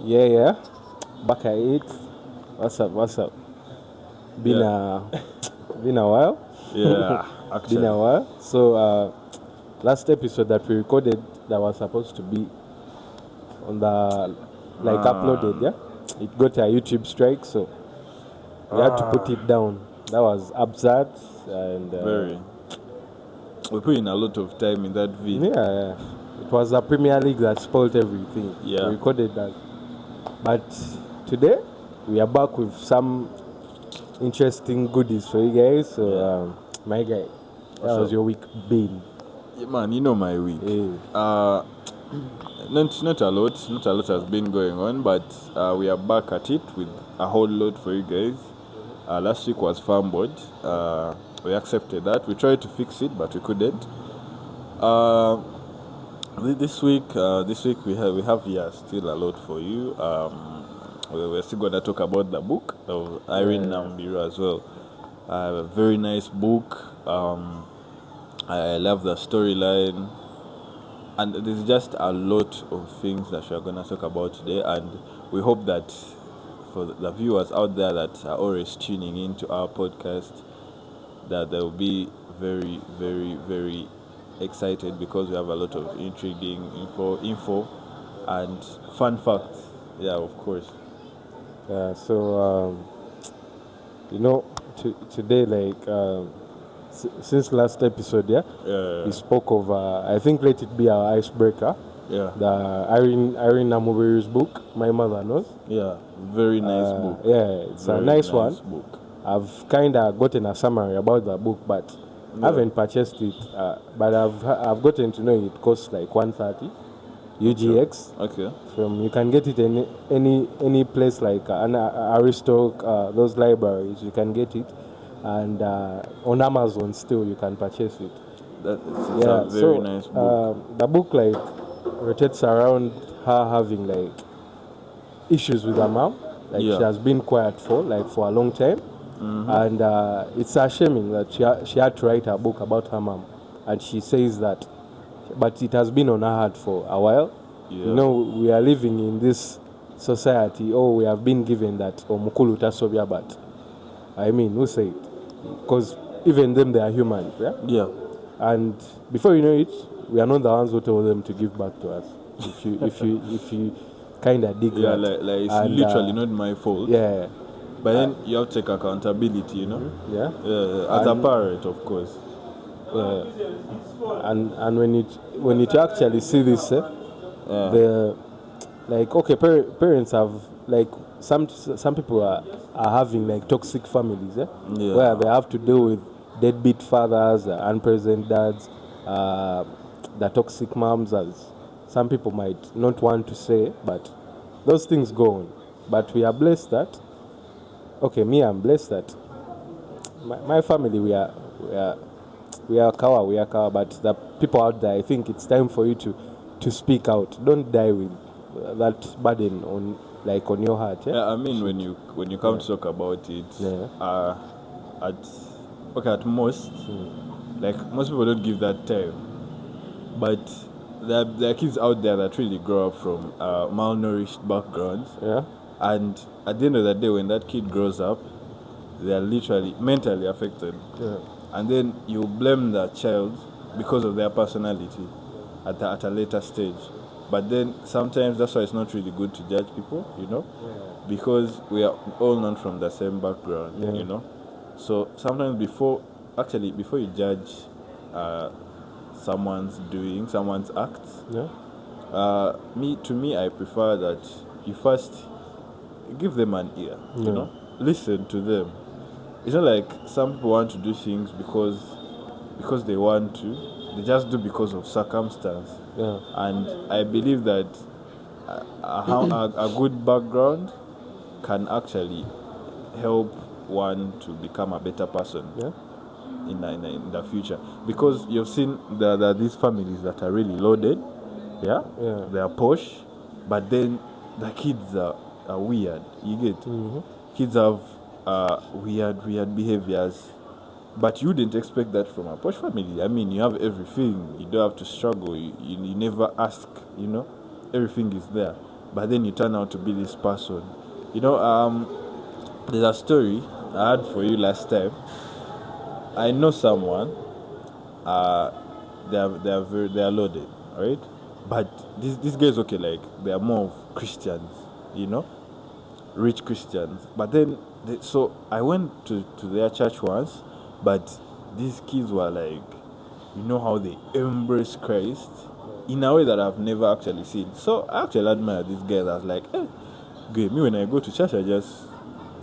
Yeah. Back at it. What's up? Been a while. Yeah, actually. Been a while. So last episode that we recorded that was supposed to be on the uploaded, yeah. It got a YouTube strike, so we had to put it down. That was absurd and Very. We put in a lot of time in that video. yeah. It was the Premier League that spoiled everything. Yeah. We recorded that. But today we are back with some interesting goodies for you guys. So my guy, how was your week been? Yeah, man, you know my week. Yeah. Not a lot has been going on, but we are back at it with a whole lot for you guys. Last week was fumbled. We accepted that. We tried to fix it, but we couldn't. This week we have still a lot for you. We're still gonna talk about the book of Irene Namubiru as well. A very nice book. I love the storyline, and there's just a lot of things that we're gonna talk about today. And we hope that for the viewers out there that are always tuning into our podcast, that they will be very, very, very excited because we have a lot of intriguing info and fun facts. Yeah, of course. So today, since last episode, we spoke of I think let it be our icebreaker. Yeah. The Irene Namubiru's book, My Mother Knows. Yeah, very nice book. Yeah, it's very a nice one. Book. I've kind of gotten a summary about the book, but I haven't purchased it. But I've gotten to know it costs like $130 UGX. Okay. You can get it in any place like Aristoc, those libraries. You can get it, and on Amazon still you can purchase it. It's a very nice book. The book rotates around her having issues with her mom. She has been quiet for a long time. Mm-hmm. And it's shaming that she had to write a book about her mom, and she says that, but it has been on her heart for a while. Yeah. We are living in this society. We have been given that mukulu tasobya, but I mean, who say it? Because even them, they are humans. Yeah. And before you know it, we are not the ones who told them to give back to us. If you kind of dig that. It's literally not my fault. Yeah. But then you have to take accountability, Mm-hmm. Yeah. As a parent, of course. And when you actually see this, parents have some people are having toxic families, where they have to deal with deadbeat fathers, unpresent dads, the toxic moms, as some people might not want to say, but those things go on. But we are blessed that. Okay, I'm blessed that my family we are kawa, but the people out there, I think it's time for you to speak out. Don't die with that burden on your heart. Yeah? I mean, when you come to talk about it, at most, most people don't give that time, but there are kids out there that really grow up from malnourished backgrounds. Yeah. And at the end of the day, when that kid grows up, they are literally mentally affected. Yeah. And then you blame the child because of their personality at a later stage. But then sometimes that's why it's not really good to judge people, because we are all not from the same background, So sometimes before you judge someone's acts, I prefer that you first give them an ear, listen to them. It's not like some people want to do things because they want to. They just do because of circumstance. Yeah. And I believe that a good background can actually help one to become a better person in the future. Because you've seen these families that are really loaded, they are posh, but then the kids are weird. You get? Mm-hmm. Kids have weird behaviors, but you didn't expect that from a posh family. I mean, you have everything. You don't have to struggle. You never ask. Everything is there. but then you turn out to be this person. There's a story I had for you last time. I know someone. They are loaded, right? But these guys, okay, like they are more of Christians, rich Christians. But then, so I went to their church once, but these kids were like, how they embrace Christ in a way that I've never actually seen. So I actually admire these guys. I was like, good. Me when I go to church, I just,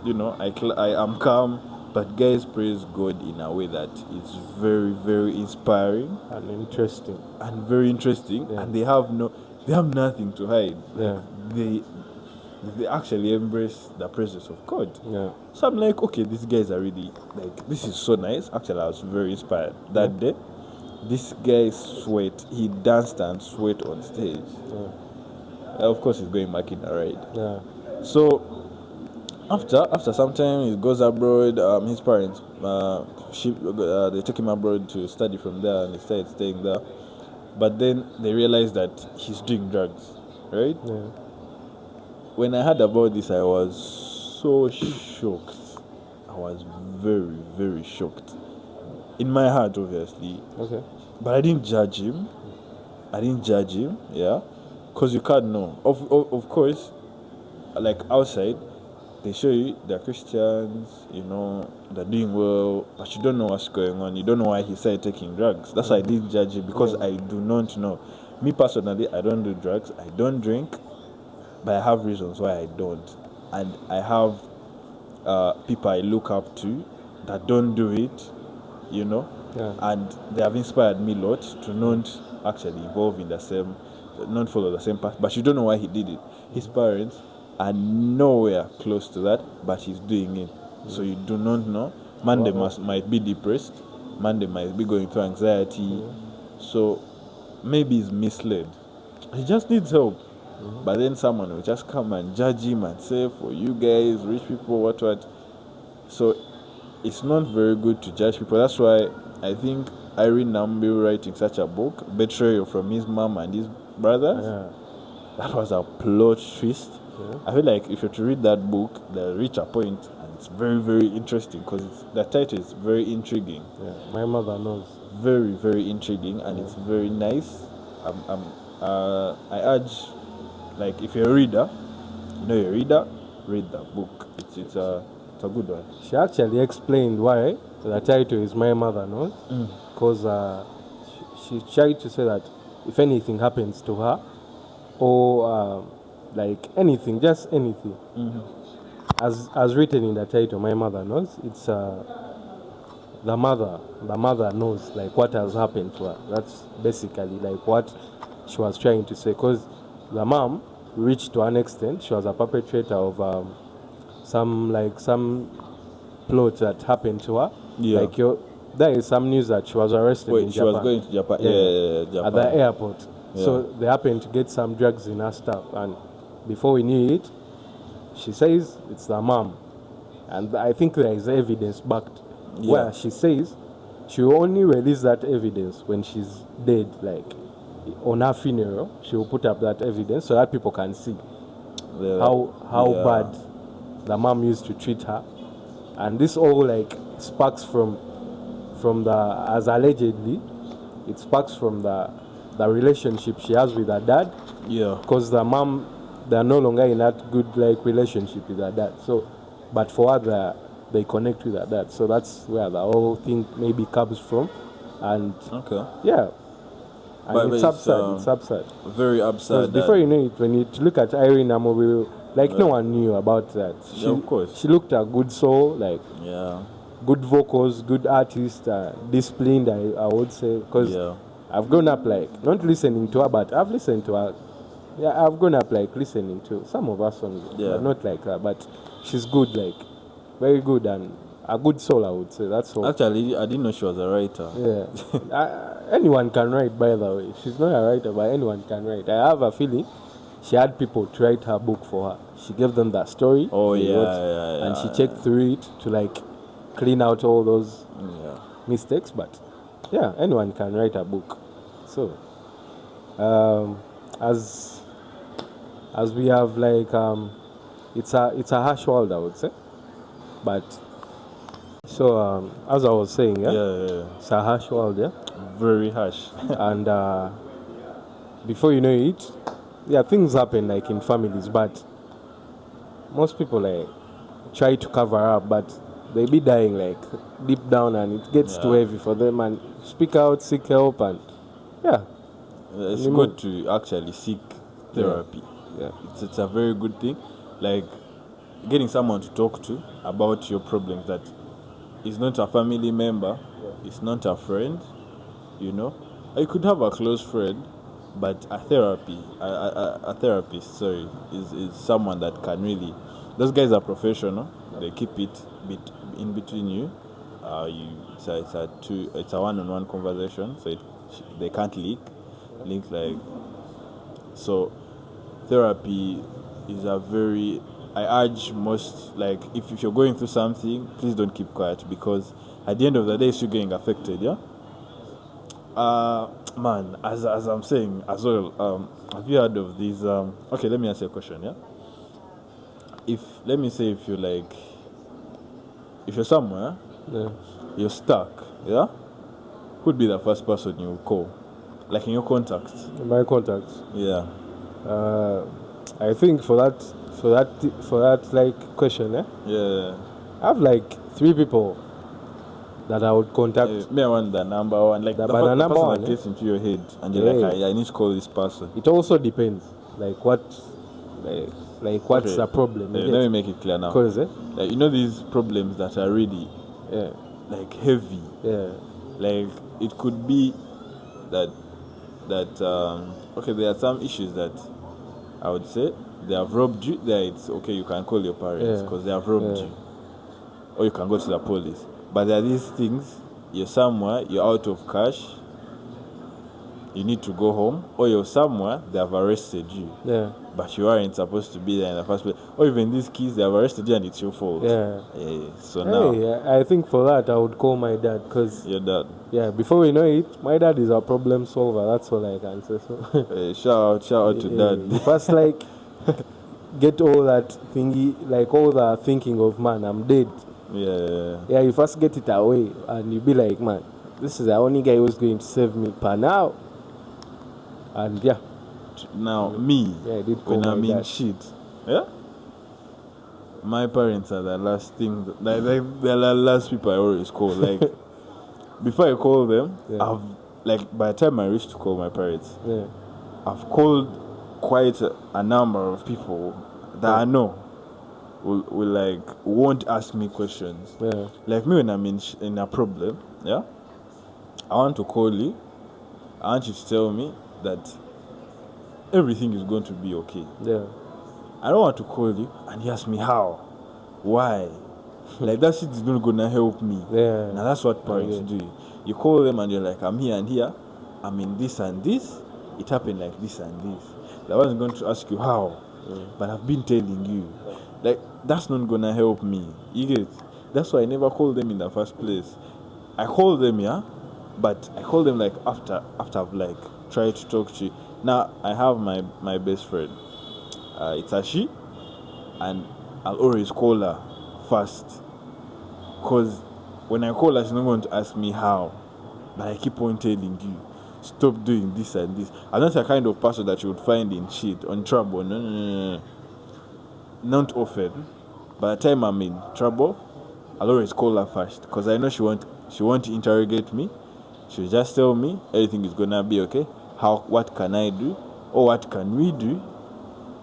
I am calm. But guys praise God in a way that is very, very inspiring and interesting. Yeah. And they have nothing to hide. Yeah. They actually embrace the presence of God. Yeah. So I'm like, okay, these guys are really like, this is so nice. Actually, I was very inspired that day. This guy he danced and sweat on stage. Yeah. Of course, he's going back in a ride. Yeah. So after some time, he goes abroad. His parents, they took him abroad to study from there, and he started staying there. But then they realized that he's doing drugs, right? Yeah. When I heard about this, I was so shocked. I was very, very shocked. In my heart, obviously. Okay. But I didn't judge him. Yeah, because you can't know. Of course, like outside, they show you they're Christians, they're doing well, but you don't know what's going on. You don't know why he started taking drugs. That's why I didn't judge him, because I do not know. Me personally, I don't do drugs, I don't drink, but I have reasons why I don't. And I have people I look up to that don't do it, and they have inspired me a lot to not actually evolve in not follow the same path. But you don't know why he did it. His parents are nowhere close to that, but he's doing it. So you do not know. Monday might be depressed. Monday might be going through anxiety. So maybe he's misled. He just needs help. But then someone will just come and judge him and say, for you guys, rich people, what. So it's not very good to judge people. That's why I think Irene Namubiru writing such a book, Betrayal from his mom and his brothers, that was a plot twist. I feel like if you're to read that book, they'll reach a point, and it's very, very interesting, because the title is very intriguing. My mother knows. Very, very intriguing, and it's very nice. I urge, like, if you're a reader, read that book. It's a good one. She actually explained why the title is My Mother Knows, because she tried to say that if anything happens to her, or like anything, just anything, as written in the title, My Mother Knows, it's the mother knows, like, what has happened to her. That's basically like what she was trying to say, because the mom reached to an extent, she was a perpetrator of some plot that happened to her. Like, there is some news that she was arrested in Japan. She was going to Japan. Japan. At the airport. So they happened to get some drugs in her stuff, and before we knew it, she says it's the mom. And I think there is evidence backed where she says she will only release that evidence when she's dead. Like, on her funeral, she will put up that evidence so that people can see how bad the mom used to treat her. And this all, like, sparks from the, as allegedly, it sparks from the relationship she has with her dad. Because the mom, they're no longer in that good, like, relationship with her dad. So, but for her, they connect with her dad. So that's where the whole thing maybe comes from. And and it's absurd. It's absurd. Very absurd. Before you know it, when you look at Irene Namubiru, like, no one knew about that. Of course. She looked a good soul, like, good vocals, good artist, disciplined, I would say. Because I've grown up, like, not listening to her, but I've listened to her. I've grown up, like, listening to some of her songs. Not like her, but she's good, like, very good, and a good soul, I would say. That's all. Actually, I didn't know she was a writer. Anyone can write, by the way. She's not a writer, but anyone can write. I have a feeling she had people to write her book for her. She gave them that story. And she checked through it to, like, clean out all those mistakes. But anyone can write a book. So, as as we have like it's a harsh world, I would say. But so as I was saying, it's a harsh world, very harsh. And before you know it, things happen like in families, but most people like try to cover up, but they be dying like deep down, and it gets too heavy for them, and speak out, seek help, and it's good to actually seek therapy. It's a very good thing, like getting someone to talk to about your problems that is not a family member, it's not a friend, you know. You could have a close friend, but a therapist, is someone that can really. Those guys are professional. They keep it in between you. It's a one-on-one conversation, so they can't leak like. So therapy is a very. I urge most, like, if you're going through something, please don't keep quiet, because at the end of the day, you're getting affected. Man, as I'm saying as well, have you heard of these? Okay, let me ask you a question. If you're somewhere, you're stuck, who'd be the first person you call, like in your contacts? My contacts. I think for that like question, I have like 3 people that I would contact. Me, I want the number one, like the person that gets into your head, and you're like, I need to call this person. It also depends, like what's the problem. Let me make it clear now. Because like, you know, these problems that are really like heavy. Like it could be that there are some issues that I would say they have robbed you. There, it's okay. You can call your parents because they have robbed you, or you can go to the police. But there are these things. You're somewhere. You're out of cash. You need to go home, or you're somewhere. They have arrested you. But you aren't supposed to be there in the first place. Or even these kids, they have arrested you, and it's your fault. So now, I think for that I would call my dad, because your dad. Before we know it, my dad is a problem solver. That's all I can say. So shout out to dad. You first like get all that thingy, like all the thinking of, man, I'm dead. You first get it away, and you be like, man, this is the only guy who's going to save me per now. And now me, when I'm in shit, my parents are the last thing, like they're the last people I always call. Like before I call them, I've, like, by the time I reach to call my parents, I've called quite a number of people that I know will like won't ask me questions. Like me, when I'm in a problem, I want to call you. I want you to tell me that everything is going to be okay. I don't want to call you and you ask me how, why. Like that shit is not gonna help me. Now that's what parents do. You call them and you're like, I'm here and here, I'm in this and this, it happened like this and this. I wasn't going to ask you how, but I've been telling you. Like, that's not gonna help me. You get? That's why I never called them in the first place. I call them, but I call them like after I've like tried to talk to you. Now I have my best friend. It's a she, and I'll always call her first, because when I call her, she's not going to ask me how, but I keep on telling you, stop doing this and this. I'm not the kind of person that you would find in shit, on trouble. No. Not often. By the time I'm in trouble, I'll always call her first, because I know she won't interrogate me. She'll just tell me everything is gonna be okay. What can I do, or what can we do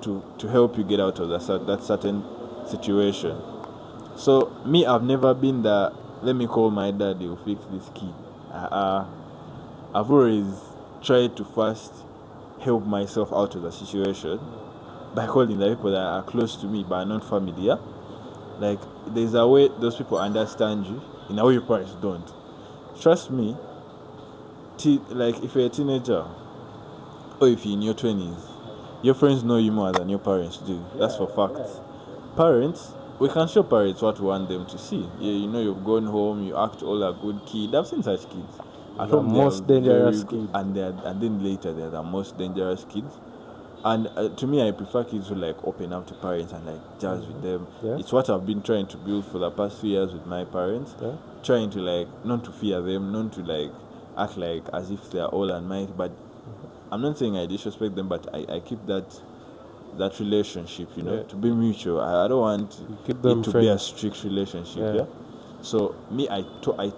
to help you get out of that certain situation? So me, I've never been the let me call my dad, he'll fix this kid. I've always tried to first help myself out of the situation by calling the people that are close to me but are not familiar. Like, there's a way those people understand you in a way your parents don't. Trust me, like if you're a teenager or if you're in your 20s, your friends know you more than your parents do. That's for facts. Parents, we can show parents what we want them to see. You know, you've gone home, you act all a good kid. I've seen such kids. At home, most dangerous kids. And then later they're the most dangerous kids. And to me, I prefer kids who like open up to parents and like jazz with them. Yeah. It's what I've been trying to build for the past few years with my parents. Yeah. Trying to like not to fear them, not to like act like as if they are all and mighty. But I'm not saying I disrespect them, but I keep that relationship, to be mutual. I don't want keep them it to be a strict relationship. Yeah. So me, I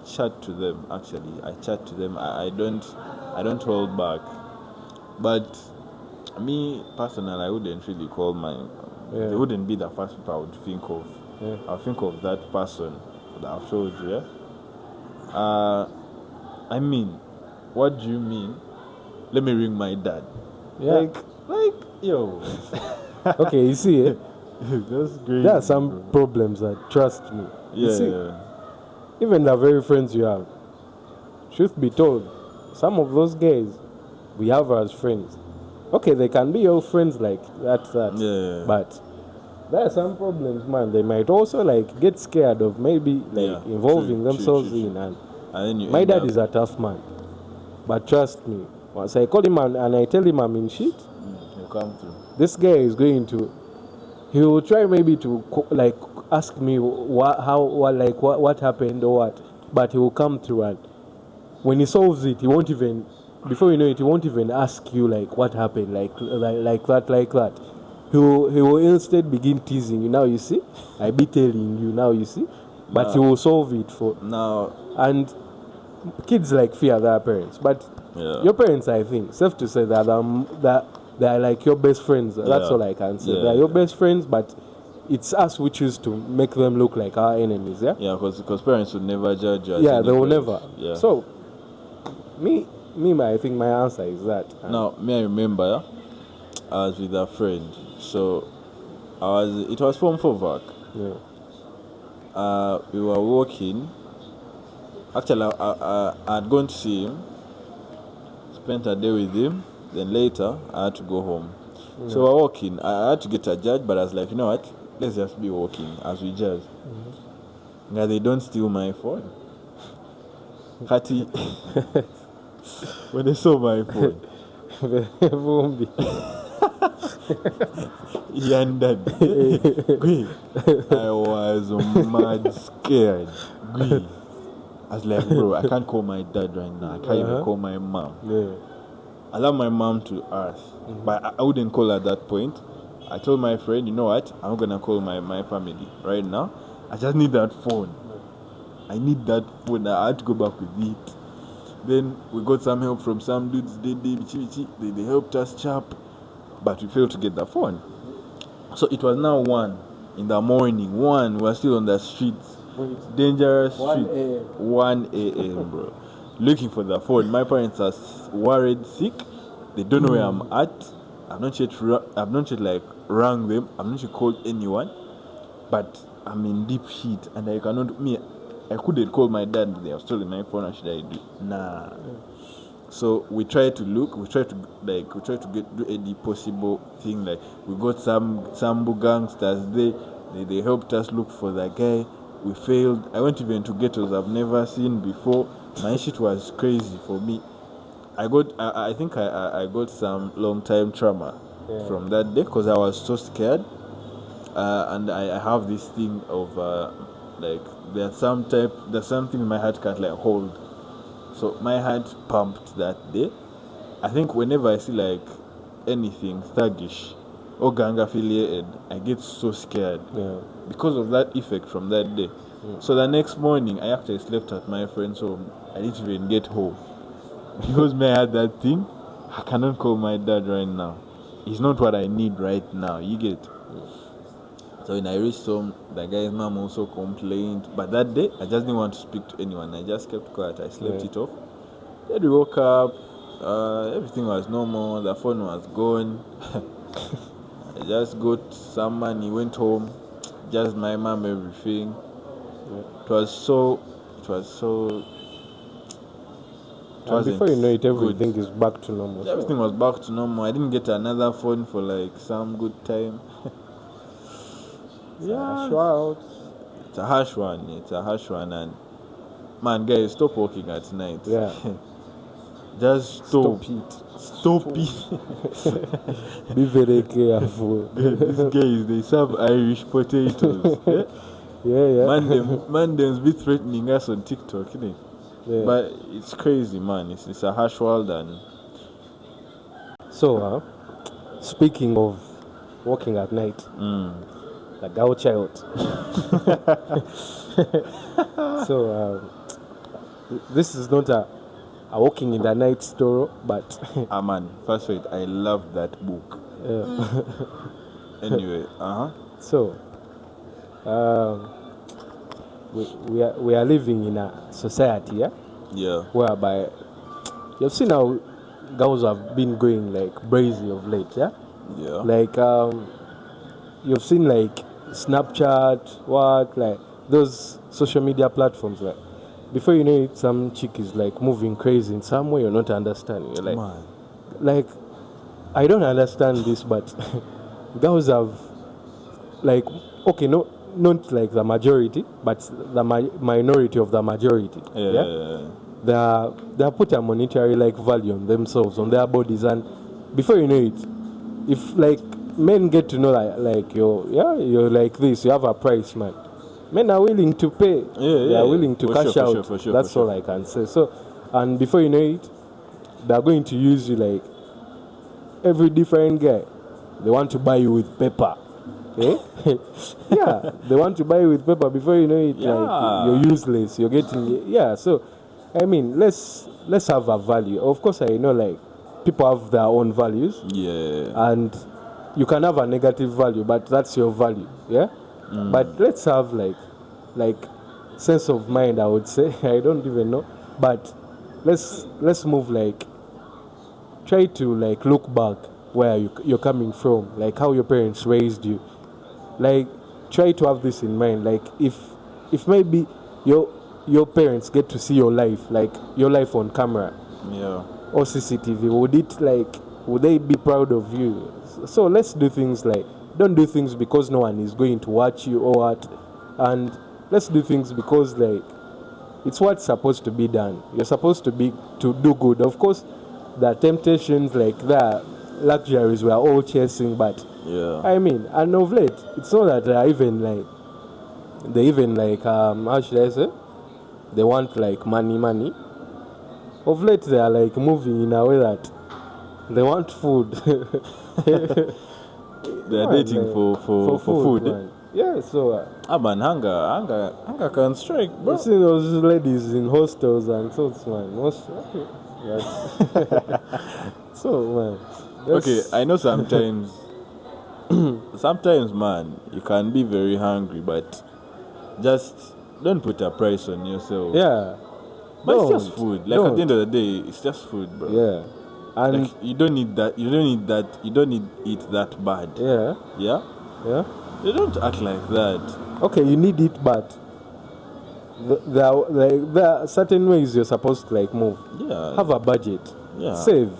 chat to them. Actually, I chat to them. I don't hold back. But me personally, I wouldn't really call they wouldn't be the first people I would think of. Yeah. I'll think of that person that I've told you. Yeah. I mean, what do you mean? Let me ring my dad. Yeah. Like yo. Okay, you see it. That's great. There are some problems that, trust me. You see, even the very friends you have, truth be told, some of those guys we have as friends. Okay, they can be your friends like that. Yeah. But there are some problems, man. They might also like get scared of maybe like involving themselves in. And then my dad is a tough man, but trust me, once I call him and I tell him I'm in shit, he'll come through. This guy is going to. He will try maybe to like ask me what happened or what, but he will come through, and when he solves it, he won't even. Before you know it, he won't even ask you like what happened, like that. He will instead begin teasing you. Now you see, I be telling you. Now you see, but he will solve it for now. And kids like fear their parents, but your parents, I think, safe to say that they are like your best friends. That's all I can say. They are your best friends, but it's us who choose to make them look like our enemies. Yeah. Yeah, because parents would never judge us. Yeah, they will never. Yeah. So, I think my answer is that. Now, I remember, I was with a friend. So, it was from Fork. Yeah. We were walking. Actually, I had gone to see him, spent a day with him. Then later, I had to go home. Yeah. So we're walking. I had to get a judge, but I was like, you know what? Let's just be walking as we judge. Now they don't steal my phone. Kati, when they saw my phone, I was mad scared. I was like, bro, I can't call my dad right now. I can't even call my mom. Yeah. I love my mom to earth, but I wouldn't call at that point. I told my friend, you know what? I'm going to call my family right now. I just need that phone. I need that phone. I had to go back with it. Then we got some help from some dudes. They helped us chap, but we failed to get the phone. So it was now 1 in the morning. We were still on the streets. Dangerous streets. 1 a.m., bro. Looking for the phone. My parents are worried, sick. They don't know where I'm at. I've not yet like rang them. I've not yet called anyone. But I'm in deep shit, and I couldn't call my dad. They have stolen my phone. What should I do? Nah. So we try to look. We try to do any possible thing. Like we got some gangsters. They helped us look for the guy. We failed. I went even to ghettos I've never seen before. My shit was crazy for me. I got some long time trauma from that day because I was so scared. And I have this thing of like there's something my heart can't like hold. So my heart pumped that day. I think whenever I see like anything thuggish or gang affiliated, I get so scared because of that effect from that day. So the next morning, I actually slept at my friend's home. I didn't even get home because I had that thing. I cannot call my dad right now. It's not what I need right now. You get. So when I reached home, the guy's mom also complained. But that day, I just didn't want to speak to anyone. I just kept quiet. I slept it off. Then we woke up. Everything was normal. The phone was gone. I just got some money, went home. Just my mom, everything. It was before you know it, everything is back to normal. Everything was back to normal. I didn't get another phone for like some good time. It's a harsh one. And man, guys, stop working at night. Yeah. Just stop it. Stop it. Be very careful. These guys, they serve Irish potatoes. Yeah. Man, them's be threatening us on TikTok, innit? Yeah. But it's crazy, man. It's a harsh world, and so, speaking of walking at night, the girl child. So, this is not a walking in the night story, but man, first wait, I love that book. Yeah. Anyway, So, we are living in a society, yeah, whereby you've seen how girls have been going like crazy of late, yeah. Like you've seen like Snapchat, like those social media platforms, like before you know it, some chick is like moving crazy in some way you're not understanding. You're like, man. Like I don't understand this, but girls have like not like the majority, but the minority of the majority. Yeah. They put a monetary like value on themselves, on their bodies, and before you know it, if like men get to know like you're like this, you have a price, man. Men are willing to pay. They are willing to cash out. For sure. That's all I can say. So, and before you know it, they are going to use you like every different guy. They want to buy you with paper. Yeah, they want to buy you with paper. Before you know it, like you're useless. You're getting So, I mean, let's have a value. Of course, I know like people have their own values. Yeah. And you can have a negative value, but that's your value. Yeah. But let's have like sense of mind, I would say. I don't even know, but let's move like try to like look back where you're coming from, like how your parents raised you. Like try to have this in mind. Like if maybe your parents get to see your life on camera, or CCTV, would they be proud of you? So let's do things like, don't do things because no one is going to watch you or what, and let's do things because like it's what's supposed to be done. You're supposed to do good. Of course, the temptations, like the luxuries we're all chasing, but I mean, and of late, it's not that they even like how should I say? They want like money. Of late, they are like moving in a way that they want food. They are dating for food. Man. Yeah, so man, hunger can strike, bro. You see those ladies in hostels and sorts, man. Yes. So, man. Okay, I know sometimes, man, you can be very hungry, but just don't put a price on yourself. Yeah. But it's just food. Like at the end of the day, it's just food, bro. Yeah. And like, you don't need that. You don't need it that bad. Yeah. Yeah. Yeah. You don't act like that. Okay, you need it, but there are certain ways you're supposed to like move. Yeah. Have a budget. Yeah. Save.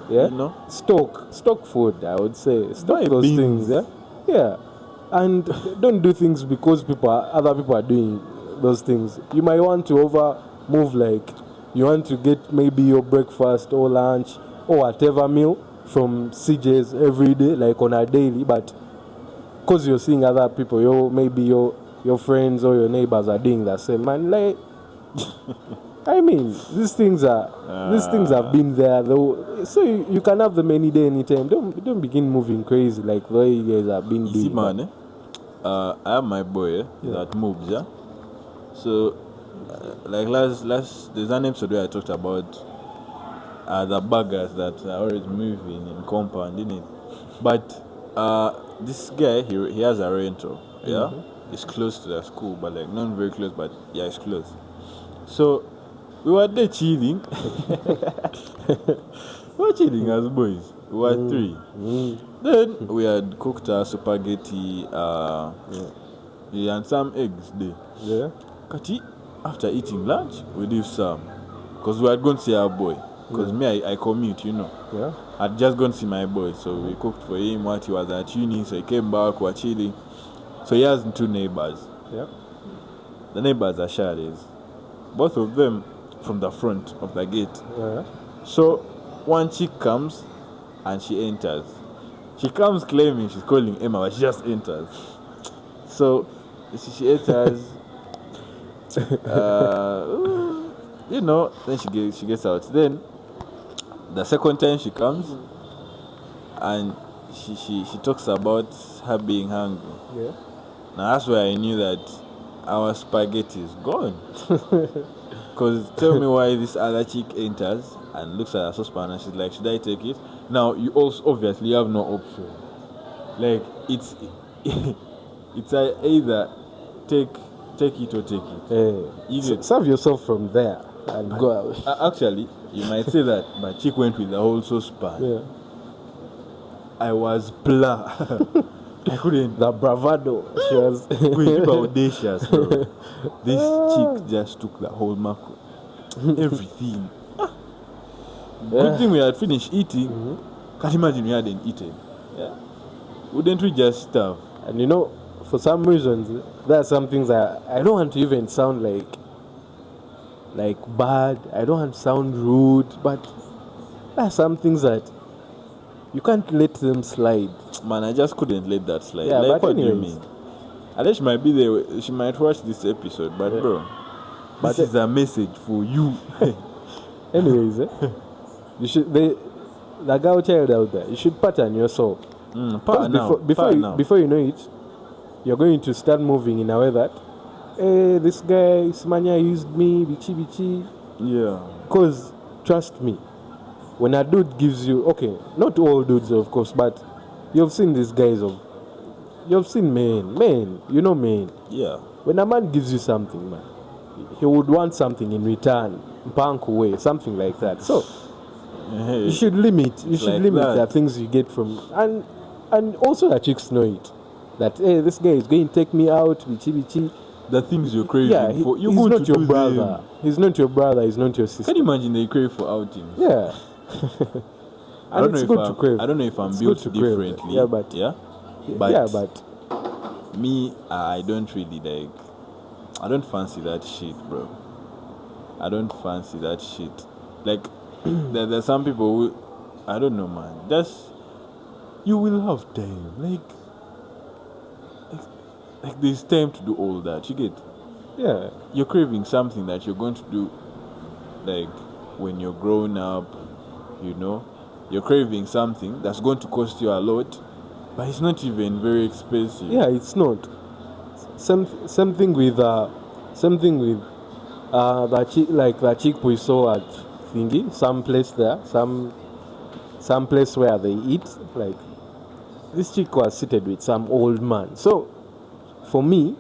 Yeah. You know? Stock food, I would say. Stock Buy those beans. things. Yeah. Yeah. And don't do things because other people are doing those things. You might want to move, like you want to get maybe your breakfast or lunch or whatever meal from CJ's every day, like on a daily, but because you're seeing other people, your friends or your neighbors are doing the same, man. Like, I mean, these things have been there though, so you can have them any day, anytime. Don't begin moving crazy like the way you guys have been doing. See, man, I have my boy that moves, yeah. So, like last there's an episode where I talked about the buggers that are always moving in compound, innit? But this guy, he has a rental, yeah. It's close to the school, but like not very close, but yeah, it's close. So we were there chilling. We were chilling as boys. We were three. Then we had cooked our spaghetti, and some eggs there. Yeah. Kati, after eating lunch, we did some, because we had gone to see our boy. Because me, I commute, you know. Yeah. I'd just gone to see my boy, so we cooked for him what he was at uni. So he came back, we were chilling. So he has two neighbors. Yeah. The neighbors are Shades. Both of them from the front of the gate. Yeah. So one chick comes and she enters. She comes claiming she's calling Emma, but she just enters. So she enters. Then she gets out. Then the second time she comes, and she talks about her being hungry. Yeah. Now that's where I knew that our spaghetti is gone. Because tell me why this other chick enters and looks at her saucepan and she's like, should I take it? Now you also obviously have no option. Like it's either take it or take it. Serve yourself from there and go out. Actually, you might say that my chick went with the whole saucepan. Yeah. I was blah. I couldn't. The bravado. She was audacious, bro. This chick just took the whole macro. Everything. Good thing we had finished eating. Mm-hmm. Can't imagine we hadn't eaten. Yeah. Wouldn't we just starve? And for some reasons, there are some things I don't want to even sound like bad. I don't want to sound rude, but there are some things that you can't let them slide. Man, I just couldn't let that slide. Yeah, like, but what do you mean? I think she might be there. She might watch this episode, but bro, this is a message for you. Anyways, you should the girl child out there. You should pattern yourself. Before you know it, you're going to start moving in a way that, hey, this guy Smanya used me, bichi. Yeah. Because trust me, when a dude gives you, okay, not all dudes of course, but you've seen these guys you've seen men. Yeah. When a man gives you something, man, he would want something in return, punk way, something like that. So you should limit the things you get from, and also the chicks know it. That, hey, this guy is going to take me out, bichi. The things you're craving for. He's not your brother. He's not your brother. He's not your sister. Can you imagine they crave for outings? Yeah. I don't know if I'm built differently. Yeah, but me, I don't really I don't fancy that shit, bro. I don't fancy that shit. Like, there's some people who, I don't know, man. You will have time. Like there's time to do all that. You get? Yeah. You're craving something that you're going to do, like, when you're grown up, You're craving something that's going to cost you a lot, but it's not even very expensive. Yeah, it's not. Something with the chick we saw at thingy, some place where they eat. Like, this chick was seated with some old man. So, for me,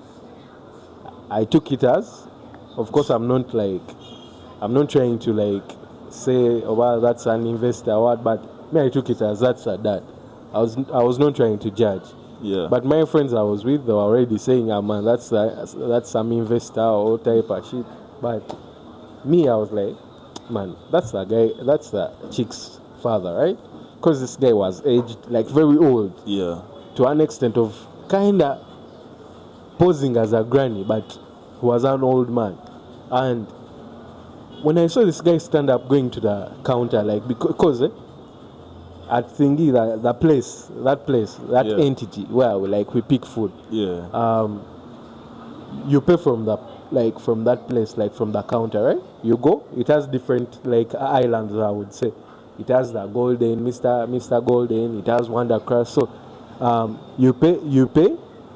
I took it as, of course, I'm not trying to say, oh well, that's an investor or what, but me, I took it as that's a dad. I was not trying to judge. Yeah. But my friends I was with, they were already saying, man, that's some investor or type of shit. But me, I was like, man, that's the chick's father, right? Because this guy was aged, very old. Yeah. To an extent of kinda posing as a granny, but he was an old man. And when I saw this guy stand up going to the counter, because at thingy, that entity where we pick food. Yeah. You pay from that place, from the counter, right? You go. It has different islands, I would say. It has the Golden, Mr. Golden. It has Wonder Crush. So you pay.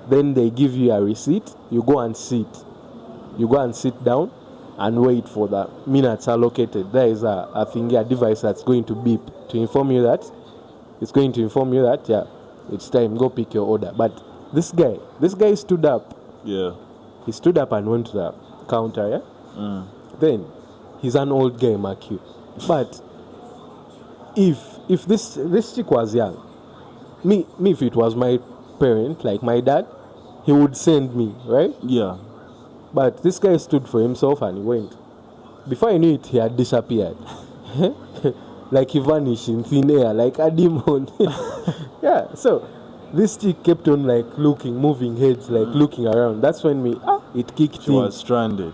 Then they give you a receipt. You go and sit. You go and sit down and wait for the minutes allocated. There is a device that's going to beep to inform you that yeah, it's time, go pick your order. But this guy stood up. Yeah. He stood up and went to the counter, yeah? Mm. Then he's an old guy, mark you. But if this chick was young, me if it was my parent, like my dad, he would send me, right? Yeah. But this guy stood for himself and he went. Before I knew it, he had disappeared. He vanished in thin air, like a demon. Yeah, so this chick kept on moving heads, looking around. That's when it kicked in. She was stranded.